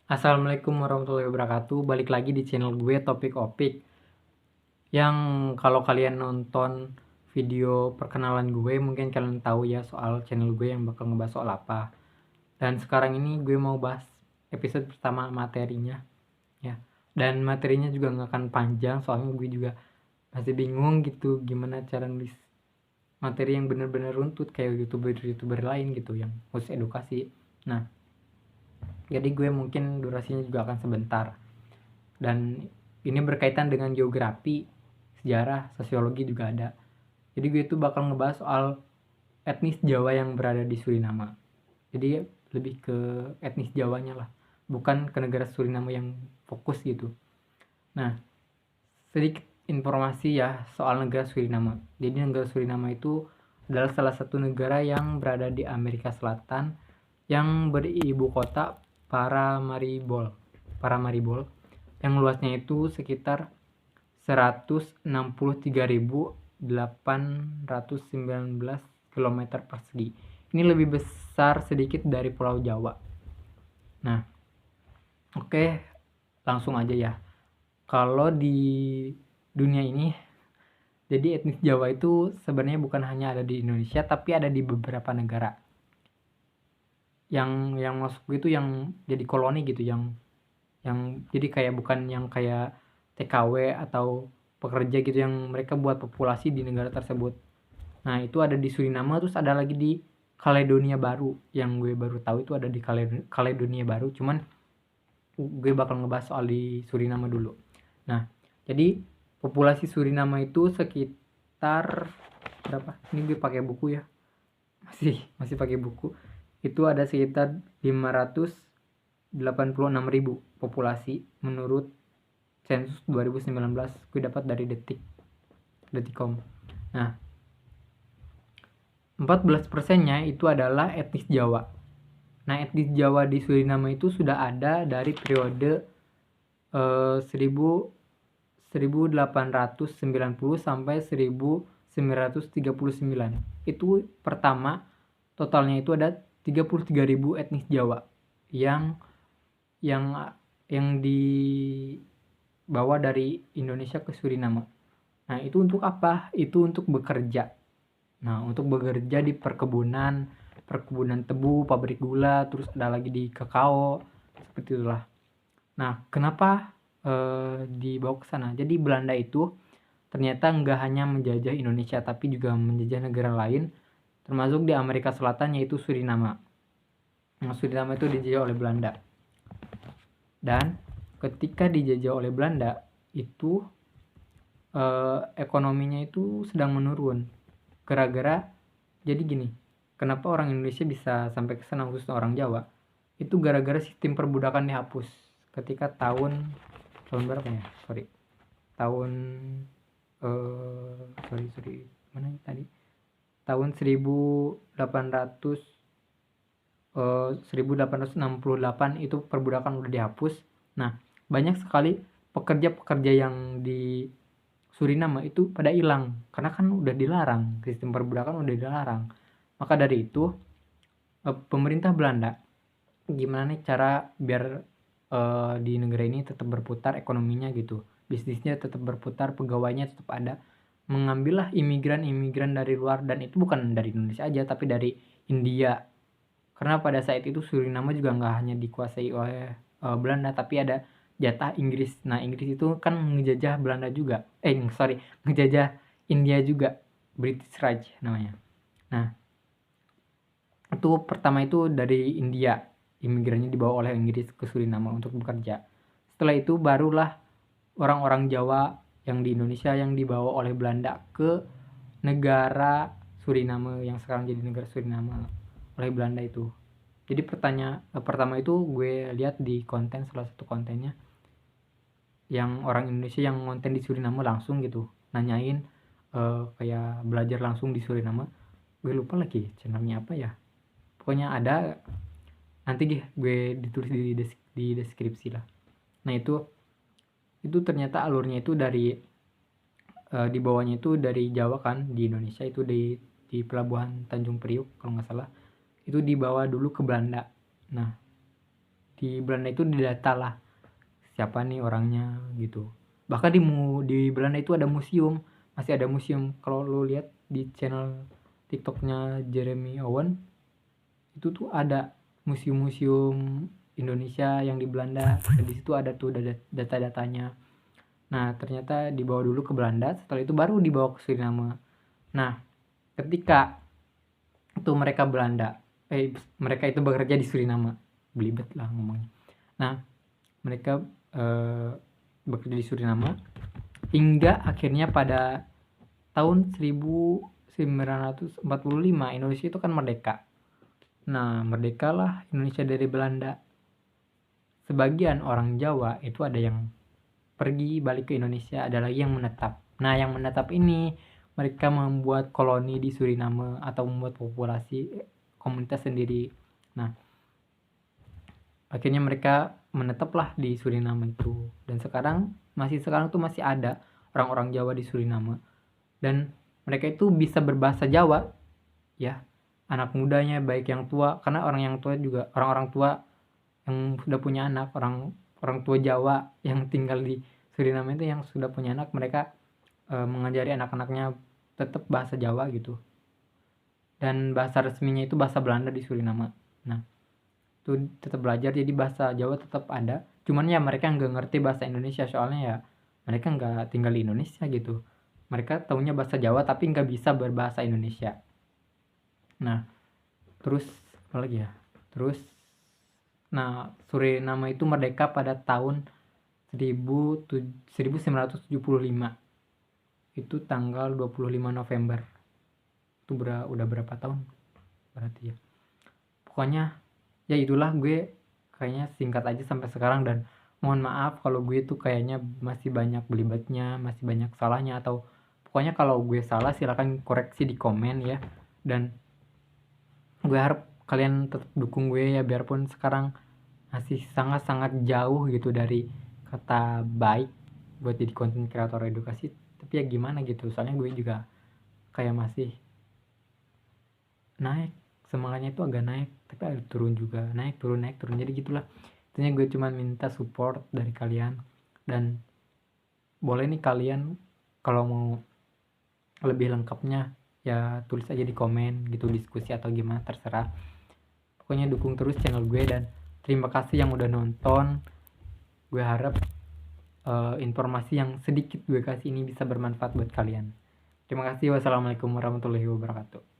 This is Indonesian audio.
Assalamualaikum warahmatullahi wabarakatuh. Balik lagi di channel gue Topik Opik. Yang kalau kalian nonton video perkenalan gue mungkin kalian tahu ya soal channel gue yang bakal ngebahas soal apa. Dan sekarang ini gue mau bahas episode pertama materinya ya. Dan materinya juga nggak akan panjang soalnya gue juga masih bingung gitu gimana cara nulis materi yang bener-bener runtut kayak youtuber lain gitu yang khusus edukasi. Nah, jadi gue mungkin durasinya juga akan sebentar. Dan ini berkaitan dengan geografi, sejarah, sosiologi juga ada. Jadi gue itu bakal ngebahas soal etnis Jawa yang berada di Suriname. Jadi lebih ke etnis Jawanya lah, bukan ke negara Suriname yang fokus gitu. Nah, sedikit informasi ya soal negara Suriname. Jadi negara Suriname itu adalah salah satu negara yang berada di Amerika Selatan yang beribu kota Paramaribo. Paramaribo yang luasnya itu sekitar 163.819 km persegi. Ini lebih besar sedikit dari Pulau Jawa. Nah, oke, langsung aja ya. Kalau di dunia ini, jadi etnis Jawa itu sebenarnya bukan hanya ada di Indonesia, tapi ada di beberapa negara. Yang masuk itu yang jadi koloni gitu, yang jadi kayak bukan yang kayak TKW atau pekerja gitu yang mereka buat populasi di negara tersebut. Nah, itu ada di Suriname, terus ada lagi di Kaledonia Baru. Yang gue baru tahu itu ada di Kaledonia Baru, cuman gue bakal ngebahas soal di Suriname dulu. Nah, jadi populasi Suriname itu sekitar berapa? Ini gue pakai buku ya. Masih pakai buku. Itu ada sekitar 586.000 populasi menurut sensus 2019. Gue dapat dari detik.com. Nah, 14%-nya itu adalah etnis Jawa. Nah, etnis Jawa di Suriname itu sudah ada dari periode 1890 sampai 1939. Itu pertama totalnya itu ada 33.000 etnis Jawa yang yang yang dibawa dari Indonesia ke Suriname. Nah, itu untuk apa? Itu untuk bekerja. Nah, untuk bekerja di perkebunan tebu, pabrik gula, terus ada lagi di kakao, seperti itulah. Nah, kenapa dibawa ke sana? Jadi Belanda itu ternyata nggak hanya menjajah Indonesia, tapi juga menjajah negara lain, termasuk di Amerika Selatan yaitu Suriname. Nah, Suriname itu dijajah oleh Belanda. Dan ketika dijajah oleh Belanda, itu ekonominya itu sedang menurun. Gara-gara, jadi gini, kenapa orang Indonesia bisa sampai ke sana khususnya orang Jawa? Itu gara-gara sistem perbudakan dihapus ketika tahun berapa ya? Tahun mana tadi? Tahun 1868 itu perbudakan udah dihapus. Nah, banyak sekali pekerja-pekerja yang di Suriname itu pada hilang karena kan udah dilarang, sistem perbudakan udah dilarang. Maka dari itu pemerintah Belanda gimana nih cara biar di negara ini tetap berputar ekonominya gitu, bisnisnya tetap berputar, pegawainya tetap ada, mengambillah imigran dari luar, dan itu bukan dari Indonesia aja tapi dari India, karena pada saat itu Suriname juga nggak hanya dikuasai oleh Belanda tapi ada jatah Inggris. Nah, Inggris itu kan ngejajah Belanda juga, ngejajah India juga, British Raj namanya. Nah, itu pertama itu dari India, imigrannya dibawa oleh Inggris ke Suriname untuk bekerja. Setelah itu barulah orang-orang Jawa yang di Indonesia yang dibawa oleh Belanda ke negara Suriname yang sekarang jadi negara Suriname oleh Belanda itu. Jadi pertama itu gue lihat di konten, salah satu kontennya yang orang Indonesia yang konten di Suriname langsung gitu nanyain kayak belajar langsung di Suriname. Gue lupa lagi channelnya apa ya, pokoknya ada, nanti gue ditulis di deskripsi lah. Nah, itu ternyata alurnya itu dari di bawahnya itu dari Jawa kan, di Indonesia itu di pelabuhan Tanjung Priuk kalau nggak salah, itu dibawa dulu ke Belanda. Nah, di Belanda itu didata lah siapa nih orangnya gitu. Bahkan di Belanda itu ada museum, masih ada museum. Kalau lo lihat di channel TikToknya Jeremy Owen itu tuh ada museum-museum Indonesia yang di Belanda. Dan di situ ada tuh data-datanya. Nah, ternyata dibawa dulu ke Belanda, setelah itu baru dibawa ke Suriname. Nah, ketika itu mereka itu bekerja di Suriname, belibet lah ngomongnya. Nah, mereka bekerja di Suriname hingga akhirnya pada tahun 1945 Indonesia itu kan merdeka. Nah, merdekalah Indonesia dari Belanda. Sebagian orang Jawa itu ada yang pergi balik ke Indonesia, ada lagi yang menetap. Nah, yang menetap ini mereka membuat koloni di Suriname atau membuat populasi komunitas sendiri. Nah, akhirnya mereka menetaplah di Suriname itu. Dan sekarang tuh masih ada orang-orang Jawa di Suriname. Dan mereka itu bisa berbahasa Jawa, ya. Anak mudanya baik yang tua, karena orang tua yang sudah punya anak, orang tua Jawa yang tinggal di Suriname itu yang sudah punya anak, mereka mengajari anak-anaknya tetap bahasa Jawa gitu. Dan bahasa resminya itu bahasa Belanda di Suriname. Nah, itu tetap belajar, jadi bahasa Jawa tetap ada. Cuman ya mereka nggak ngerti bahasa Indonesia, soalnya ya mereka nggak tinggal di Indonesia gitu. Mereka taunya bahasa Jawa tapi nggak bisa berbahasa Indonesia. Nah, terus apa lagi ya? Nah, Suriname itu merdeka pada tahun 1975. Itu tanggal 25 November. Itu udah berapa tahun berarti ya. Pokoknya ya itulah, gue kayaknya singkat aja sampai sekarang, dan mohon maaf kalau gue tuh kayaknya masih banyak belibetnya, masih banyak salahnya, atau pokoknya kalau gue salah silakan koreksi di komen ya. Dan gue harap kalian tetap dukung gue ya, biarpun sekarang masih sangat-sangat jauh gitu dari kata baik buat jadi konten kreator edukasi. Tapi ya gimana gitu, soalnya gue juga kayak masih naik, semangatnya itu agak naik tapi ada turun juga, naik turun jadi gitulah. Intinya gue cuma minta support dari kalian, dan boleh nih kalian kalau mau lebih lengkapnya ya tulis aja di komen gitu, diskusi atau gimana, terserah. Pokoknya dukung terus channel gue, dan terima kasih yang udah nonton. Gue harap informasi yang sedikit gue kasih ini bisa bermanfaat buat kalian. Terima kasih. Wassalamualaikum warahmatullahi wabarakatuh.